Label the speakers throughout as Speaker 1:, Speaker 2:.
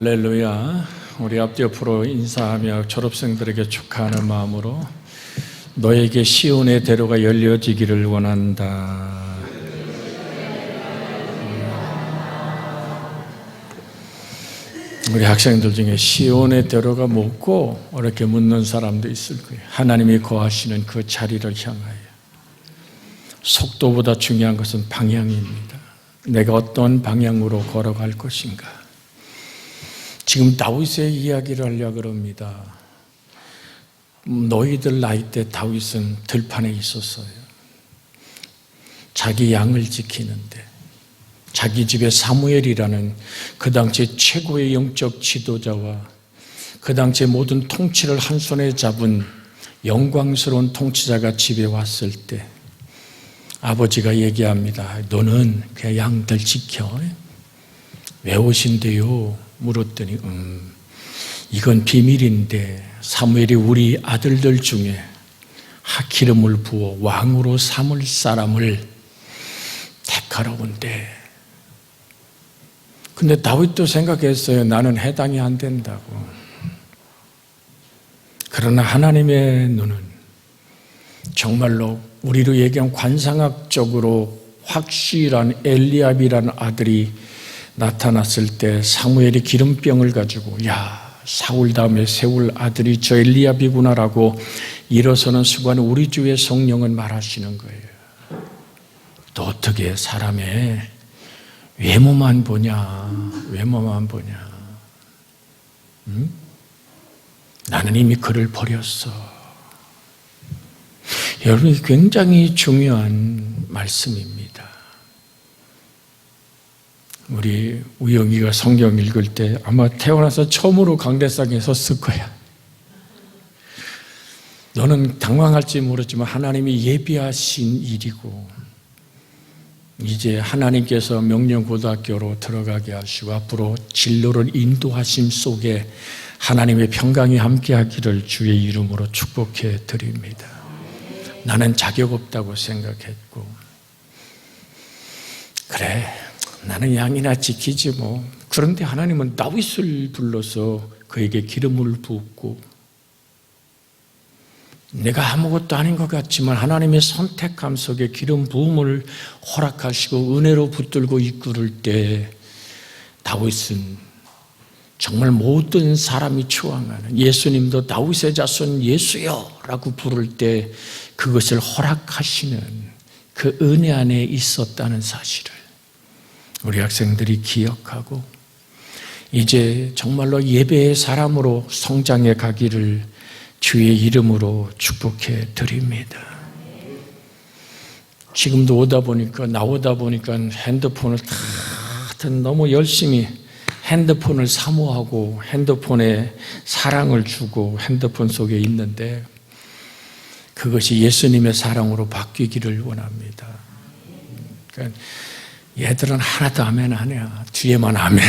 Speaker 1: 할렐루야. 우리 앞뒤 옆으로 인사하며 졸업생들에게 축하하는 마음으로 너에게 시온의 대로가 열려지기를 원한다. 우리 학생들 중에 시온의 대로가 뭐고 이렇게 묻는 사람도 있을 거예요. 하나님이 거하시는 그 자리를 향하여. 속도보다 중요한 것은 방향입니다. 내가 어떤 방향으로 걸어갈 것인가. 지금 다윗의 이야기를 하려고 합니다. 너희들 나이 때 다윗은 들판에 있었어요. 자기 양을 지키는데 자기 집에 사무엘이라는 그 당시 최고의 영적 지도자와 그 당시 모든 통치를 한 손에 잡은 영광스러운 통치자가 집에 왔을 때 아버지가 얘기합니다. 너는 그냥 양들 지켜. 왜 오신대요? 물었더니 이건 비밀인데 사무엘이 우리 아들들 중에 기름을 부어 왕으로 삼을 사람을 택하러 온대. 근데 다윗도 생각했어요. 나는 해당이 안 된다고. 그러나 하나님의 눈은 정말로 우리로 얘기하면 관상학적으로 확실한 엘리압이라는 아들이 나타났을 때 사무엘이 기름병을 가지고 사울 다음에 세울 아들이 저 엘리압이구나라고 일어서는 순간 우리 주의 성령은 말하시는 거예요. 또 어떻게 사람의 외모만 보냐. 응? 나는 이미 그를 버렸어. 여러분, 굉장히 중요한 말씀입니다. 우리 우영이가 성경 읽을 때 아마 태어나서 처음으로 강대상에 섰을 거야. 너는 당황할지 모르지만 하나님이 예비하신 일이고 이제 하나님께서 명령고등학교로 들어가게 하시고 앞으로 진로를 인도하심 속에 하나님의 평강이 함께하기를 주의 이름으로 축복해 드립니다. 나는 자격 없다고 생각했고 그래 나는 양이나 지키지 뭐. 그런데 하나님은 다윗을 불러서 그에게 기름을 붓고 내가 아무것도 아닌 것 같지만 하나님의 선택함 속에 기름 부음을 허락하시고 은혜로 붙들고 이끌을 때 다윗은 정말 모든 사람이 추앙하는 예수님도 다윗의 자손 예수여 라고 부를 때 그것을 허락하시는 그 은혜 안에 있었다는 사실을 우리 학생들이 기억하고 이제 정말로 예배의 사람으로 성장해 가기를 주의 이름으로 축복해 드립니다. 지금도 나오다 보니까 핸드폰을 다 너무 열심히 핸드폰을 사모하고 핸드폰에 사랑을 주고 핸드폰 속에 있는데 그것이 예수님의 사랑으로 바뀌기를 원합니다. 그러니까 얘들은 하나도 아멘 안 해요. 뒤에만 아멘.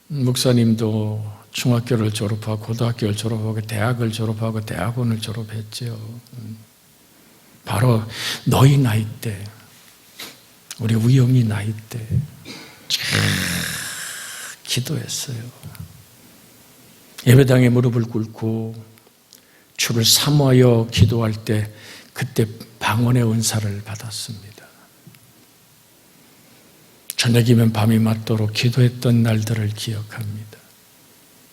Speaker 1: 목사님도 중학교를 졸업하고 고등학교를 졸업하고 대학을 졸업하고 대학원을 졸업했죠. 바로 너희 나이 때 우리 우영이 나이 때 기도했어요. 예배당에 무릎을 꿇고 주를 사모하여 기도할 때 그때 방언의 은사를 받았습니다. 저녁이면 밤이 맞도록 기도했던 날들을 기억합니다.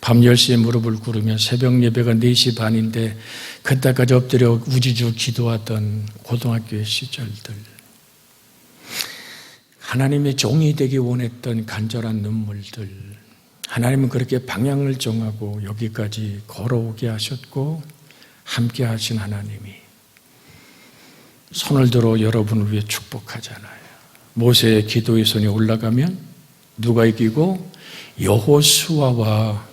Speaker 1: 밤 10시에 무릎을 꿇으면 새벽 예배가 4시 반인데 그때까지 엎드려 우지주 기도하던 고등학교의 시절들, 하나님의 종이 되기 원했던 간절한 눈물들, 하나님은 그렇게 방향을 정하고 여기까지 걸어오게 하셨고 함께 하신 하나님이 손을 들어 여러분을 위해 축복하잖아요. 모세의 기도의 손이 올라가면 누가 이기고 여호수아와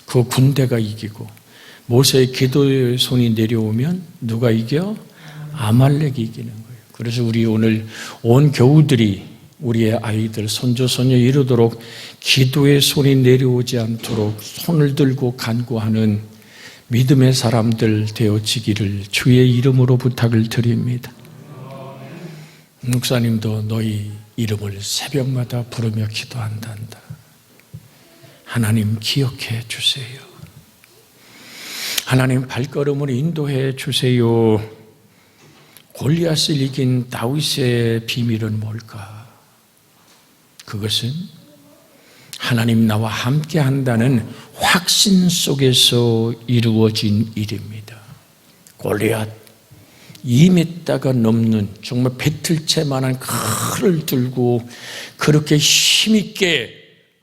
Speaker 1: 그 군대가 이기고 모세의 기도의 손이 내려오면 누가 이겨? 아말렉이 이기는 거예요. 그래서 우리 오늘 온 교우들이 우리의 아이들 손주 손녀 이루도록 기도의 손이 내려오지 않도록 손을 들고 간구하는 믿음의 사람들 되어지기를 주의 이름으로 부탁을 드립니다. 목사님도 너희 이름을 새벽마다 부르며 기도한단다. 하나님 기억해 주세요. 하나님 발걸음을 인도해 주세요. 골리앗을 이긴 다윗의 비밀은 뭘까? 그것은 하나님 나와 함께 한다는 확신 속에서 이루어진 일입니다. 골리앗 2m가 넘는 정말 배틀채만한 칼을 들고 그렇게 힘있게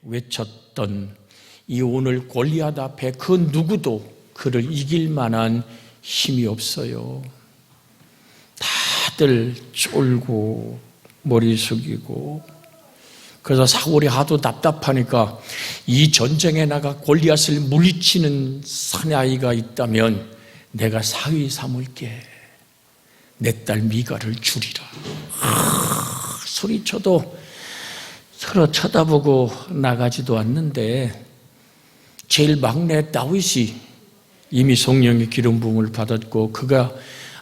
Speaker 1: 외쳤던 이 오늘 골리앗 앞에 그 누구도 그를 이길 만한 힘이 없어요. 다들 쫄고 머리 숙이고, 그래서 사울이 하도 답답하니까 이 전쟁에 나가 골리앗을 물리치는 사내아이가 있다면 내가 사위 삼을게. 내 딸 미가를 주리라. 소리쳐도 서로 쳐다보고 나가지도 않는데 제일 막내 다윗이 이미 성령의 기름 부음을 받았고 그가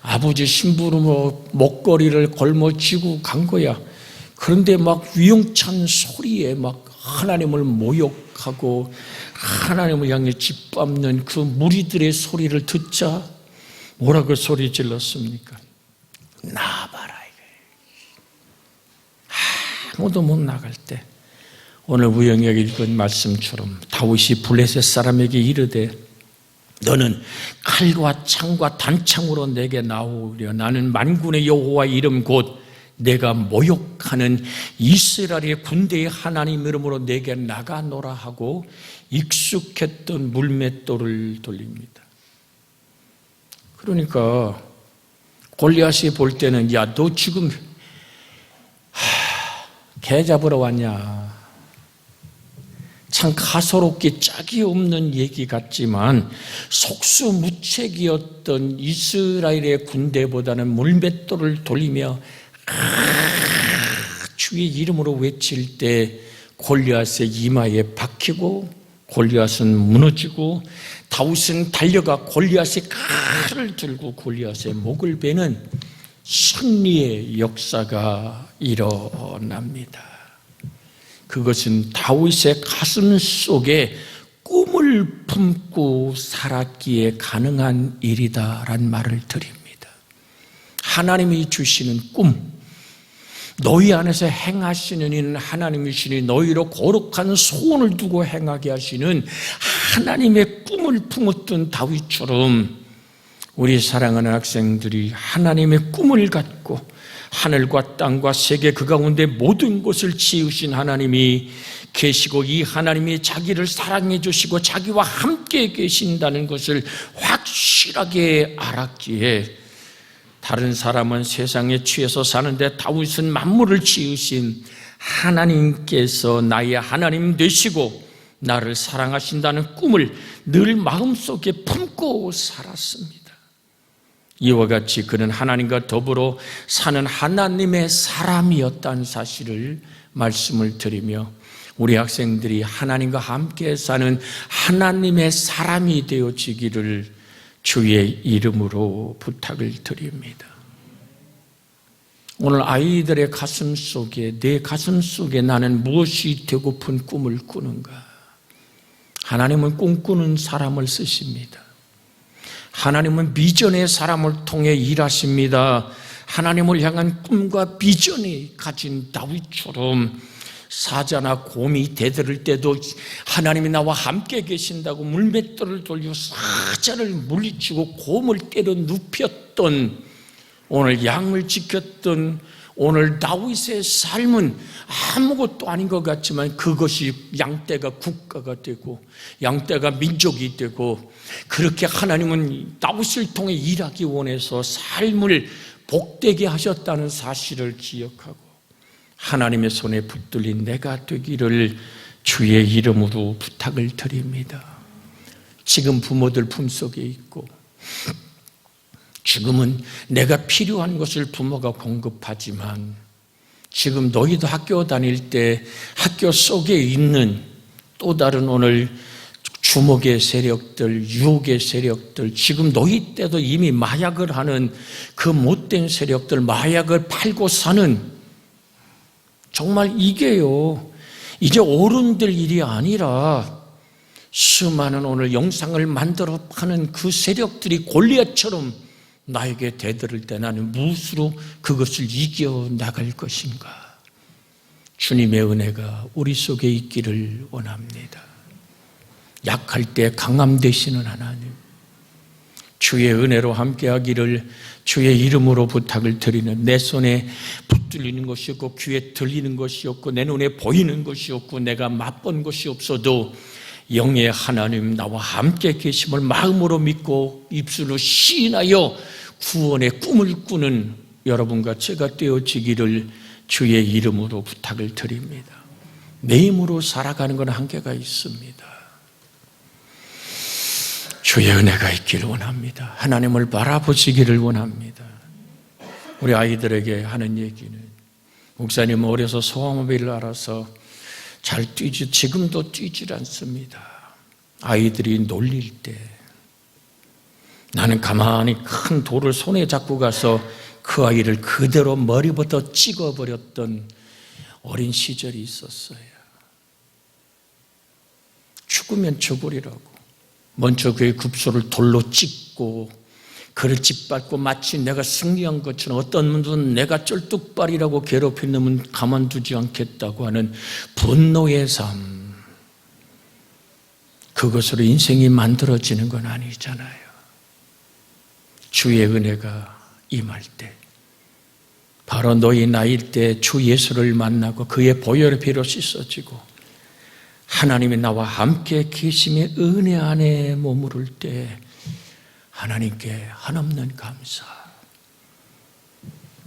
Speaker 1: 아버지 심부름으로 목걸이를 걸머쥐고 간 거야. 그런데 막 위용찬 소리에 막 하나님을 모욕하고 하나님을 향해 짓밟는 그 무리들의 소리를 듣자 뭐라고 소리 질렀습니까? 나와봐라. 아무도 못 나갈 때 오늘 우영이가 읽은 말씀처럼 다윗이 블레셋 사람에게 이르되 너는 칼과 창과 단창으로 내게 나오려. 나는 만군의 여호와 이름 곧 내가 모욕하는 이스라엘의 군대의 하나님 이름으로 내게 나가노라 하고 익숙했던 물맷돌을 돌립니다. 그러니까 골리앗이 볼 때는 야, 너 지금 개 잡으러 왔냐. 참 가소롭게 짝이 없는 얘기 같지만 속수무책이었던 이스라엘의 군대보다는 물맷돌을 돌리며 주의 이름으로 외칠 때 골리앗의 이마에 박히고 골리앗은 무너지고 다윗은 달려가 골리앗의 칼을 들고 골리앗의 목을 베는 승리의 역사가 일어납니다. 그것은 다윗의 가슴 속에 꿈을 품고 살았기에 가능한 일이다라는 말을 드립니다. 하나님이 주시는 꿈, 너희 안에서 행하시는 이는 하나님이시니 너희로 거룩한 소원을 두고 행하게 하시는 하나님의 꿈을 품었던 다윗처럼 우리 사랑하는 학생들이 하나님의 꿈을 갖고 하늘과 땅과 세계 그 가운데 모든 것을 지으신 하나님이 계시고 이 하나님이 자기를 사랑해 주시고 자기와 함께 계신다는 것을 확실하게 알았기에 다른 사람은 세상에 취해서 사는데 다윗은 만물을 지으신 하나님께서 나의 하나님 되시고 나를 사랑하신다는 꿈을 늘 마음속에 품고 살았습니다. 이와 같이 그는 하나님과 더불어 사는 하나님의 사람이었다는 사실을 말씀을 드리며 우리 학생들이 하나님과 함께 사는 하나님의 사람이 되어지기를 주의 이름으로 부탁을 드립니다. 오늘 아이들의 가슴 속에 내 가슴 속에 나는 무엇이 되고픈 꿈을 꾸는가? 하나님은 꿈꾸는 사람을 쓰십니다. 하나님은 비전의 사람을 통해 일하십니다. 하나님을 향한 꿈과 비전이 가진 다윗처럼 사자나 곰이 대들을 때도 하나님이 나와 함께 계신다고 물맷돌을 돌려 사자를 물리치고 곰을 때려 눕혔던 오늘 양을 지켰던 오늘 다윗의 삶은 아무것도 아닌 것 같지만 그것이 양떼가 국가가 되고 양떼가 민족이 되고 그렇게 하나님은 다윗을 통해 일하기 원해서 삶을 복되게 하셨다는 사실을 기억하고 하나님의 손에 붙들린 내가 되기를 주의 이름으로 부탁을 드립니다. 지금 부모들 품속에 있고 지금은 내가 필요한 것을 부모가 공급하지만 지금 너희도 학교 다닐 때 학교 속에 있는 또 다른 오늘 주목의 세력들, 유혹의 세력들, 지금 너희 때도 이미 마약을 하는 그 못된 잘못된 세력들, 마약을 팔고 사는, 정말 이게요, 이제 어른들 일이 아니라 수많은 오늘 영상을 만들어 파는 그 세력들이 골리앗처럼 나에게 대들을 때 나는 무엇으로 그것을 이겨나갈 것인가? 주님의 은혜가 우리 속에 있기를 원합니다. 약할 때 강함 되시는 하나님, 주의 은혜로 함께하기를 주의 이름으로 부탁을 드리는, 내 손에 붙들리는 것이 없고 귀에 들리는 것이 없고 내 눈에 보이는 것이 없고 내가 맛본 것이 없어도 영의 하나님 나와 함께 계심을 마음으로 믿고 입술로 시인하여 구원의 꿈을 꾸는 여러분과 제가 되어지기를 주의 이름으로 부탁을 드립니다. 내 힘으로 살아가는 건 한계가 있습니다. 주의 은혜가 있기를 원합니다. 하나님을 바라보시기를 원합니다. 우리 아이들에게 하는 얘기는, 목사님 어려서 소아모빌을 알아서 잘 지금도 뛰질 않습니다. 아이들이 놀릴 때 나는 가만히 큰 돌을 손에 잡고 가서 그 아이를 그대로 머리부터 찍어버렸던 어린 시절이 있었어요. 죽으면 죽으리라고 먼저 그의 급소를 돌로 찍고 그를 짓밟고 마치 내가 승리한 것처럼, 어떤 분들은 내가 쩔뚝발이라고 괴롭힌 놈은 가만두지 않겠다고 하는 분노의 삶, 그것으로 인생이 만들어지는 건 아니잖아요. 주의 은혜가 임할 때, 바로 너희 나이일 때 주 예수를 만나고 그의 보혈의 피로 씻어지고 하나님이 나와 함께 계심의 은혜 안에 머무를 때 하나님께 한없는 감사,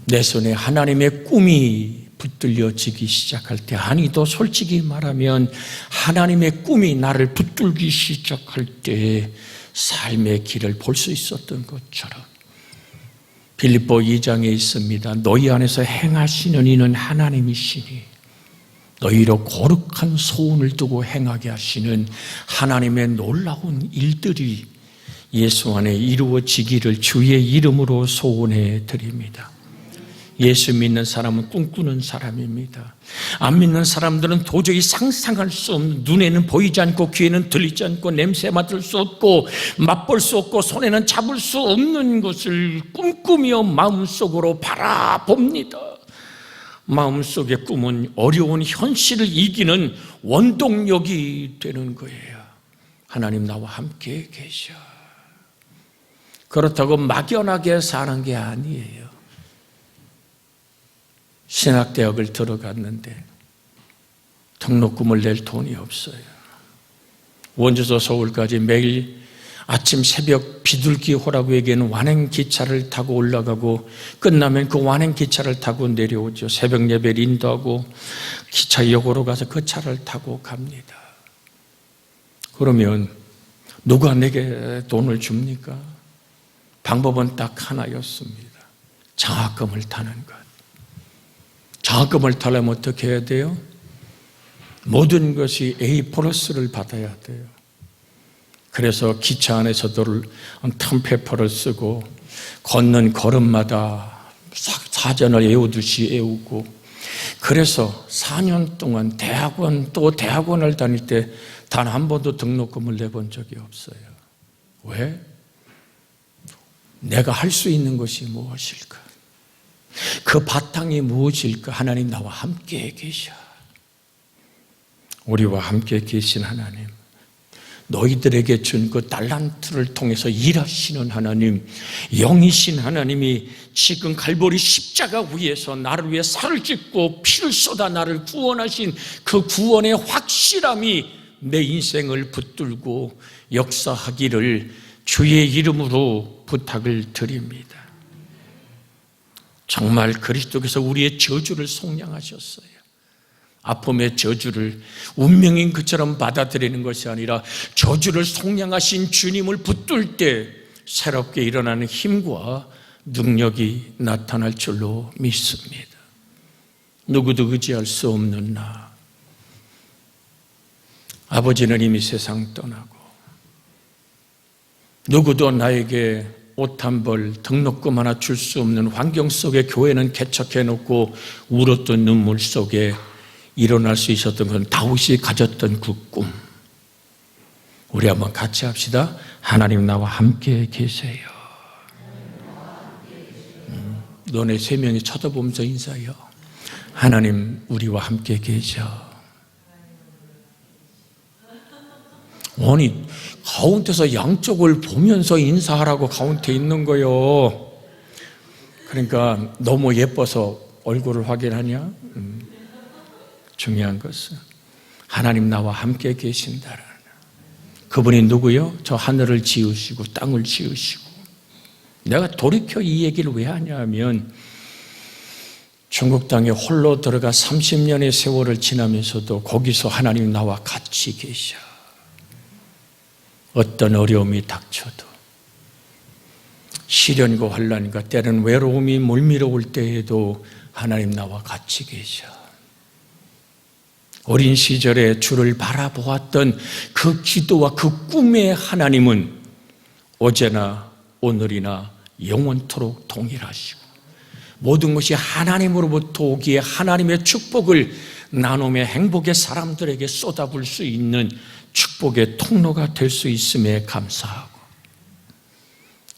Speaker 1: 내 손에 하나님의 꿈이 붙들려지기 시작할 때, 아니도 솔직히 말하면 하나님의 꿈이 나를 붙들기 시작할 때 삶의 길을 볼 수 있었던 것처럼, 빌립보 2장에 있습니다. 너희 안에서 행하시는 이는 하나님이시니 너희로 거룩한 소원을 두고 행하게 하시는 하나님의 놀라운 일들이 예수 안에 이루어지기를 주의 이름으로 소원해 드립니다. 예수 믿는 사람은 꿈꾸는 사람입니다. 안 믿는 사람들은 도저히 상상할 수 없는, 눈에는 보이지 않고 귀에는 들리지 않고 냄새 맡을 수 없고 맛볼 수 없고 손에는 잡을 수 없는 것을 꿈꾸며 마음속으로 바라봅니다. 마음속의 꿈은 어려운 현실을 이기는 원동력이 되는 거예요. 하나님 나와 함께 계셔. 그렇다고 막연하게 사는 게 아니에요. 신학대학을 들어갔는데 등록금을 낼 돈이 없어요. 원주에서 서울까지 매일 아침 새벽 비둘기 호라구에게는 완행기차를 타고 올라가고 끝나면 그 완행기차를 타고 내려오죠. 새벽 예배를 인도하고 기차역으로 가서 그 차를 타고 갑니다. 그러면 누가 내게 돈을 줍니까? 방법은 딱 하나였습니다. 장학금을 타는 것. 장학금을 타려면 어떻게 해야 돼요? 모든 것이 A+를 받아야 돼요. 그래서 기차 안에서도 탐페퍼를 쓰고 걷는 걸음마다 사전을 외우듯이 외우고, 그래서 4년 동안 대학원 또 대학원을 다닐 때 단 한 번도 등록금을 내본 적이 없어요. 왜? 내가 할 수 있는 것이 무엇일까? 그 바탕이 무엇일까? 하나님 나와 함께 계셔. 우리와 함께 계신 하나님, 너희들에게 준 그 달란트를 통해서 일하시는 하나님, 영이신 하나님이 지금 갈보리 십자가 위에서 나를 위해 살을 찢고 피를 쏟아 나를 구원하신 그 구원의 확실함이 내 인생을 붙들고 역사하기를 주의 이름으로 부탁을 드립니다. 정말 그리스도께서 우리의 저주를 속량하셨어요. 아픔의 저주를 운명인 것처럼 받아들이는 것이 아니라 저주를 속량하신 주님을 붙들 때 새롭게 일어나는 힘과 능력이 나타날 줄로 믿습니다. 누구도 의지할 수 없는 나, 아버지는 이미 세상 떠나고 누구도 나에게 옷 한 벌, 등록금 하나 줄 수 없는 환경 속에 교회는 개척해놓고 울었던 눈물 속에 일어날 수 있었던 건 다윗이 가졌던 그 꿈. 우리 한번 같이 합시다. 하나님 나와 함께 계세요. 너네 세 명이 쳐다보면서 인사해요. 하나님 우리와 함께 계셔. 아니 가운데서 양쪽을 보면서 인사하라고 가운데 있는 거요. 그러니까 너무 예뻐서 얼굴을 확인하냐? 중요한 것은 하나님 나와 함께 계신다라는, 그분이 누구요? 저 하늘을 지으시고 땅을 지으시고. 내가 돌이켜 이 얘기를 왜 하냐면 중국 땅에 홀로 들어가 30년의 세월을 지나면서도 거기서 하나님 나와 같이 계셔. 어떤 어려움이 닥쳐도, 시련과 환난과 때는 외로움이 몰밀어올 때에도 하나님 나와 같이 계셔. 어린 시절에 주를 바라보았던 그 기도와 그 꿈의 하나님은 어제나 오늘이나 영원토록 동일하시고, 모든 것이 하나님으로부터 오기에 하나님의 축복을 나눔의 행복의 사람들에게 쏟아부을 수 있는 축복의 통로가 될 수 있음에 감사하고,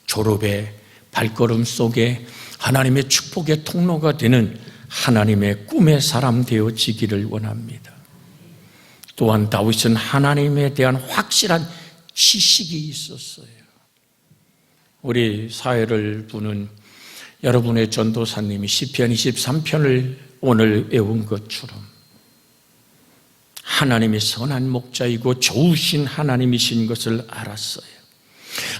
Speaker 1: 졸업의 발걸음 속에 하나님의 축복의 통로가 되는 하나님의 꿈의 사람 되어지기를 원합니다. 또한 다윗은 하나님에 대한 확실한 지식이 있었어요. 우리 사회를 보는 여러분의 전도사님이 시편 23편을 오늘 외운 것처럼 하나님이 선한 목자이고 좋으신 하나님이신 것을 알았어요.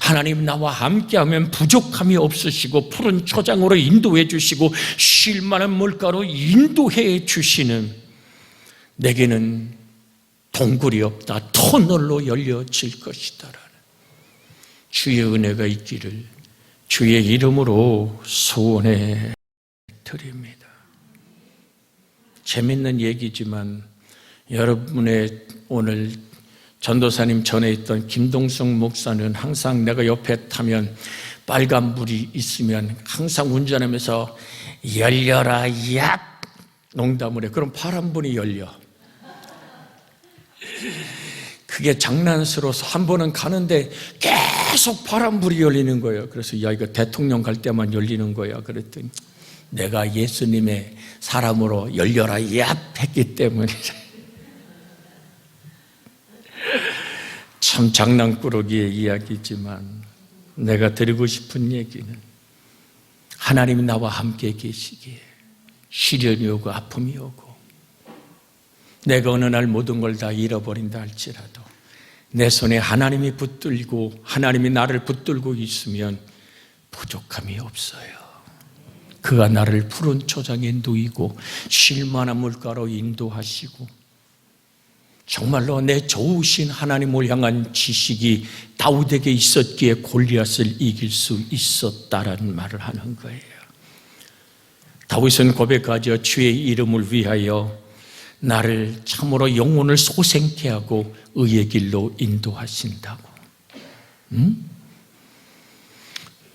Speaker 1: 하나님 나와 함께하면 부족함이 없으시고 푸른 초장으로 인도해 주시고 쉴 만한 물가로 인도해 주시는, 내게는 동굴이 없다, 터널로 열려질 것이다라는 주의 은혜가 있기를 주의 이름으로 소원해 드립니다. 재밌는 얘기지만 여러분의 오늘 전도사님 전에 있던 김동성 목사는 항상 내가 옆에 타면 빨간불이 있으면 항상 운전하면서 열려라 얍 농담을 해. 그럼 파란불이 열려. 그게 장난스러워서 한 번은 가는데 계속 파란불이 열리는 거예요. 그래서 야, 이거 대통령 갈 때만 열리는 거야. 그랬더니 내가 예수님의 사람으로 열려라 얍 했기 때문에. 참 장난꾸러기의 이야기지만 내가 드리고 싶은 얘기는 하나님이 나와 함께 계시기에 시련이 오고 아픔이 오고 내가 어느 날 모든 걸 다 잃어버린다 할지라도 내 손에 하나님이 붙들고 하나님이 나를 붙들고 있으면 부족함이 없어요. 그가 나를 푸른 초장에 누이고 쉴 만한 물가로 인도하시고, 정말로 내 좋으신 하나님을 향한 지식이 다윗에게 있었기에 골리앗을 이길 수 있었다라는 말을 하는 거예요. 다윗은 고백하죠. 주의 이름을 위하여 나를 참으로 영혼을 소생케 하고 의의 길로 인도하신다고.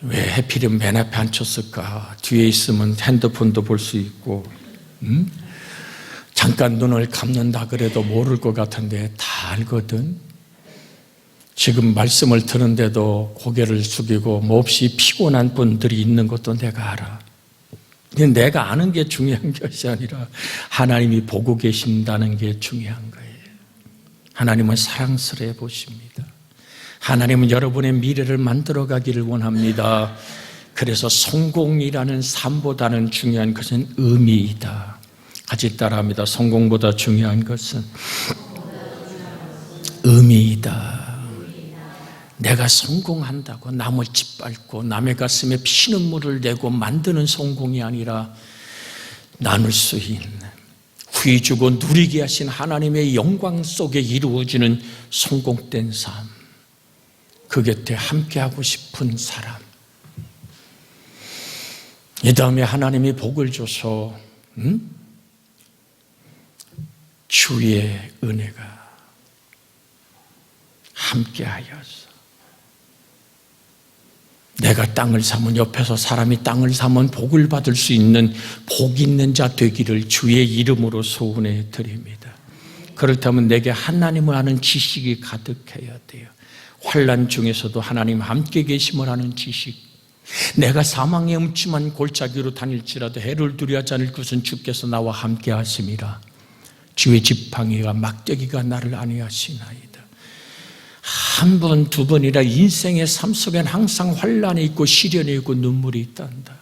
Speaker 1: 왜 하필이면 맨 앞에 앉혔을까? 뒤에 있으면 핸드폰도 볼 수 있고, 잠깐 눈을 감는다 그래도 모를 것 같은데 다 알거든. 지금 말씀을 듣는데도 고개를 숙이고 몹시 피곤한 분들이 있는 것도 내가 알아. 내가 아는 게 중요한 것이 아니라 하나님이 보고 계신다는 게 중요한 거예요. 하나님은 사랑스러워 보십니다. 하나님은 여러분의 미래를 만들어 가기를 원합니다. 그래서 성공이라는 삶보다는 중요한 것은 의미이다. 같이 따라합니다. 성공보다 중요한 것은 의미이다. 내가 성공한다고 남을 짓밟고 남의 가슴에 피눈물을 내고 만드는 성공이 아니라 나눌 수 있는, 구해주고 누리게 하신 하나님의 영광 속에 이루어지는 성공된 삶, 그 곁에 함께하고 싶은 사람. 이 다음에 하나님이 복을 줘서 주의 은혜가 함께하여서 내가 땅을 사면, 옆에서 사람이 땅을 사면 복을 받을 수 있는 복 있는 자 되기를 주의 이름으로 소원해 드립니다. 그렇다면 내게 하나님을 아는 지식이 가득해야 돼요. 환난 중에서도 하나님 함께 계심을 아는 지식. 내가 사망의 음침한 골짜기로 다닐지라도 해를 두려워하지 않을 것은 주께서 나와 함께 하심이라. 주의 지팡이와 막대기가 나를 안위하시나이다. 한 번, 두 번이라 인생의 삶 속엔 항상 환난이 있고 시련이 있고 눈물이 있단다.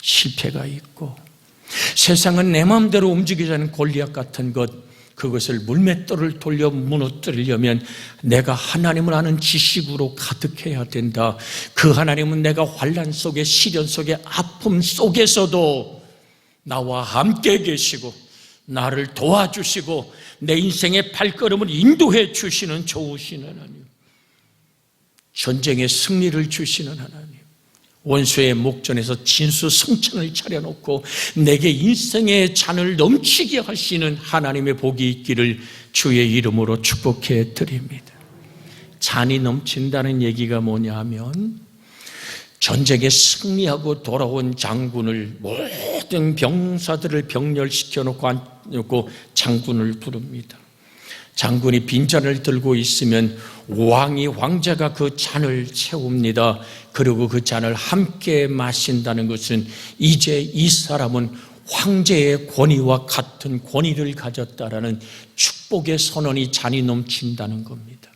Speaker 1: 실패가 있고 세상은 내 마음대로 움직이지 않는 골리앗 같은 것, 그것을 물맷돌을 돌려 무너뜨리려면 내가 하나님을 아는 지식으로 가득해야 된다. 그 하나님은 내가 환난 속에, 시련 속에, 아픔 속에서도 나와 함께 계시고 나를 도와주시고 내 인생의 발걸음을 인도해 주시는 좋으신 하나님, 전쟁의 승리를 주시는 하나님, 원수의 목전에서 진수성찬을 차려놓고 내게 인생의 잔을 넘치게 하시는 하나님의 복이 있기를 주의 이름으로 축복해 드립니다. 잔이 넘친다는 얘기가 뭐냐 하면, 전쟁에 승리하고 돌아온 장군을, 모든 병사들을 병렬시켜 놓고 장군을 부릅니다. 장군이 빈잔을 들고 있으면 왕자가 그 잔을 채웁니다. 그리고 그 잔을 함께 마신다는 것은 이제 이 사람은 황제의 권위와 같은 권위를 가졌다라는 축복의 선언이 잔이 넘친다는 겁니다.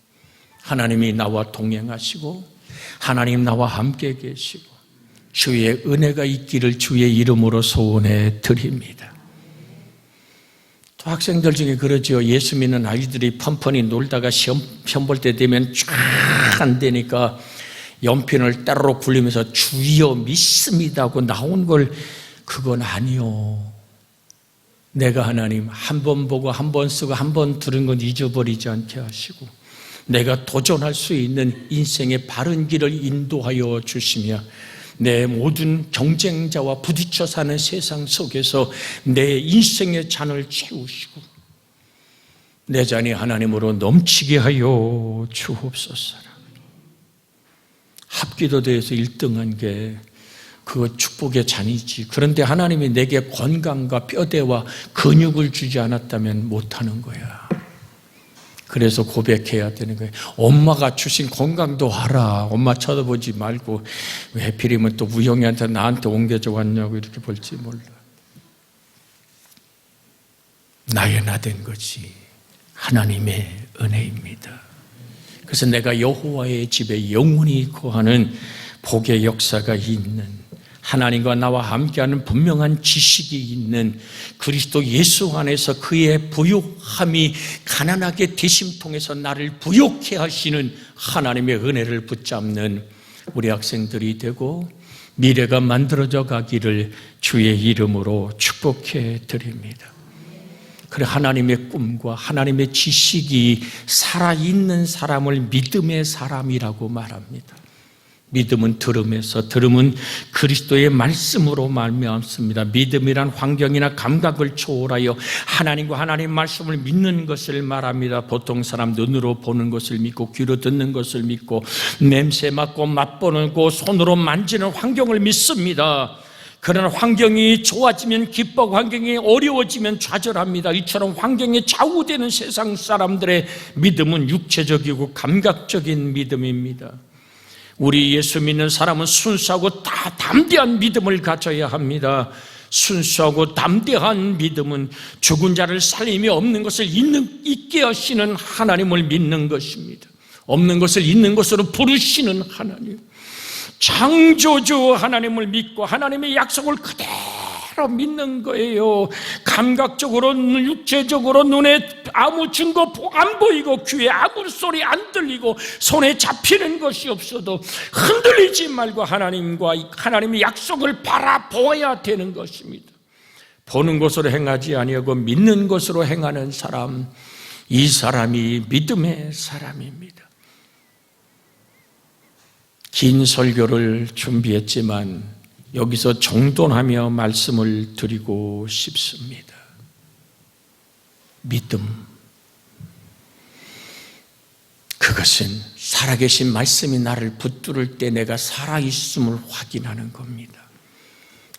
Speaker 1: 하나님이 나와 동행하시고 하나님 나와 함께 계시고 주의 은혜가 있기를 주의 이름으로 소원해 드립니다. 또 학생들 중에 그러죠. 예수 믿는 아이들이 펀펀히 놀다가 시험 볼 때 되면 쫙 안 되니까 연필을 따로 굴리면서 주여 믿습니다 하고 나온 걸, 그건 아니요. 내가 하나님 한 번 보고 한 번 쓰고 한 번 들은 건 잊어버리지 않게 하시고 내가 도전할 수 있는 인생의 바른 길을 인도하여 주시며 내 모든 경쟁자와 부딪혀 사는 세상 속에서 내 인생의 잔을 채우시고 내 잔이 하나님으로 넘치게 하여 주옵소서. 합기도대에서 1등한 게 그거 축복의 잔이지. 그런데 하나님이 내게 건강과 뼈대와 근육을 주지 않았다면 못하는 거야. 그래서 고백해야 되는 거예요. 엄마가 주신 건강도 알아. 엄마 쳐다보지 말고 왜 하필이면 또 우영이한테 나한테 옮겨져 왔냐고 이렇게 볼지 몰라. 나의 나된 것이 하나님의 은혜입니다. 그래서 내가 여호와의 집에 영원히 거하는 복의 역사가 있는, 하나님과 나와 함께하는 분명한 지식이 있는, 그리스도 예수 안에서 그의 부욕함이 가난하게 되심 통해서 나를 부욕해 하시는 하나님의 은혜를 붙잡는 우리 학생들이 되고 미래가 만들어져 가기를 주의 이름으로 축복해 드립니다. 그래, 하나님의 꿈과 하나님의 지식이 살아있는 사람을 믿음의 사람이라고 말합니다. 믿음은 들음에서, 들음은 그리스도의 말씀으로 말미암습니다. 믿음이란 환경이나 감각을 초월하여 하나님과 하나님 말씀을 믿는 것을 말합니다. 보통 사람 눈으로 보는 것을 믿고 귀로 듣는 것을 믿고 냄새 맡고 맛보고 손으로 만지는 환경을 믿습니다. 그러나 환경이 좋아지면 기뻐하고 환경이 어려워지면 좌절합니다. 이처럼 환경에 좌우되는 세상 사람들의 믿음은 육체적이고 감각적인 믿음입니다. 우리 예수 믿는 사람은 순수하고 담대한 믿음을 가져야 합니다. 순수하고 담대한 믿음은 죽은 자를 살림이 없는 것을 있게 하시는 하나님을 믿는 것입니다. 없는 것을 있는 것으로 부르시는 하나님, 창조주 하나님을 믿고 하나님의 약속을 그대로 믿는 거예요. 감각적으로, 육체적으로 눈에 아무 증거 안 보이고 귀에 아무 소리 안 들리고 손에 잡히는 것이 없어도 흔들리지 말고 하나님과 하나님의 약속을 바라보아야 되는 것입니다. 보는 것으로 행하지 아니하고 믿는 것으로 행하는 사람, 이 사람이 믿음의 사람입니다. 긴 설교를 준비했지만 여기서 정돈하며 말씀을 드리고 싶습니다. 믿음, 그 그것은 살아계신 말씀이 나를 붙들을 때 내가 살아있음을 확인하는 겁니다.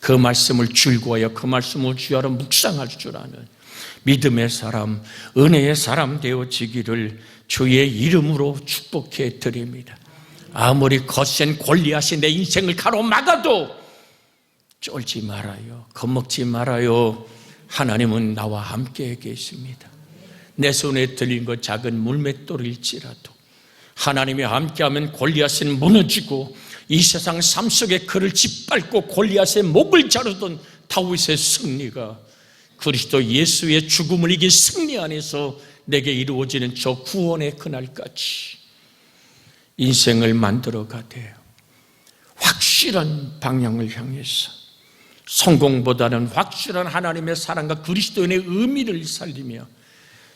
Speaker 1: 그 말씀을 줄구하여 그 말씀을 주야로 묵상할 줄 아는 믿음의 사람, 은혜의 사람 되어지기를 주의 이름으로 축복해 드립니다. 아무리 거센 골리앗이 내 인생을 가로막아도 쫄지 말아요. 겁먹지 말아요. 하나님은 나와 함께 계십니다. 내 손에 들린 것 작은 물맷돌일지라도 하나님이 함께하면 골리앗은 무너지고 이 세상 삶 속에 그를 짓밟고 골리앗의 목을 자르던 다윗의 승리가 그리스도 예수의 죽음을 이긴 승리 안에서 내게 이루어지는 저 구원의 그날까지 인생을 만들어 가되 확실한 방향을 향해서 성공보다는 확실한 하나님의 사랑과 그리스도인의 의미를 살리며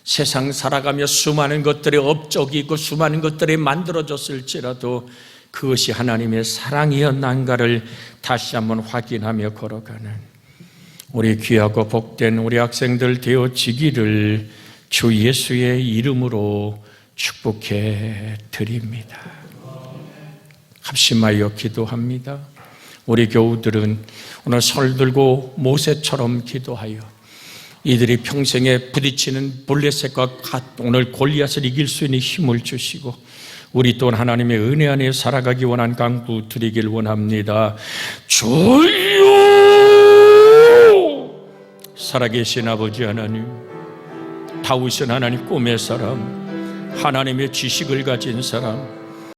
Speaker 1: 세상 살아가며 수많은 것들의 업적이 있고 수많은 것들이 만들어졌을지라도 그것이 하나님의 사랑이었는가를 다시 한번 확인하며 걸어가는 우리 귀하고 복된 우리 학생들 되어지기를 주 예수의 이름으로 축복해 드립니다. 합심하여 기도합니다. 우리 교우들은 오늘 설 들고 모세처럼 기도하여 이들이 평생에 부딪히는 블레셋과 오늘 골리앗을 이길 수 있는 힘을 주시고 우리 또한 하나님의 은혜 안에 살아가기 원한 간구 드리길 원합니다. 주여! 살아계신 아버지 하나님, 다윗은 하나님 꿈의 사람, 하나님의 지식을 가진 사람,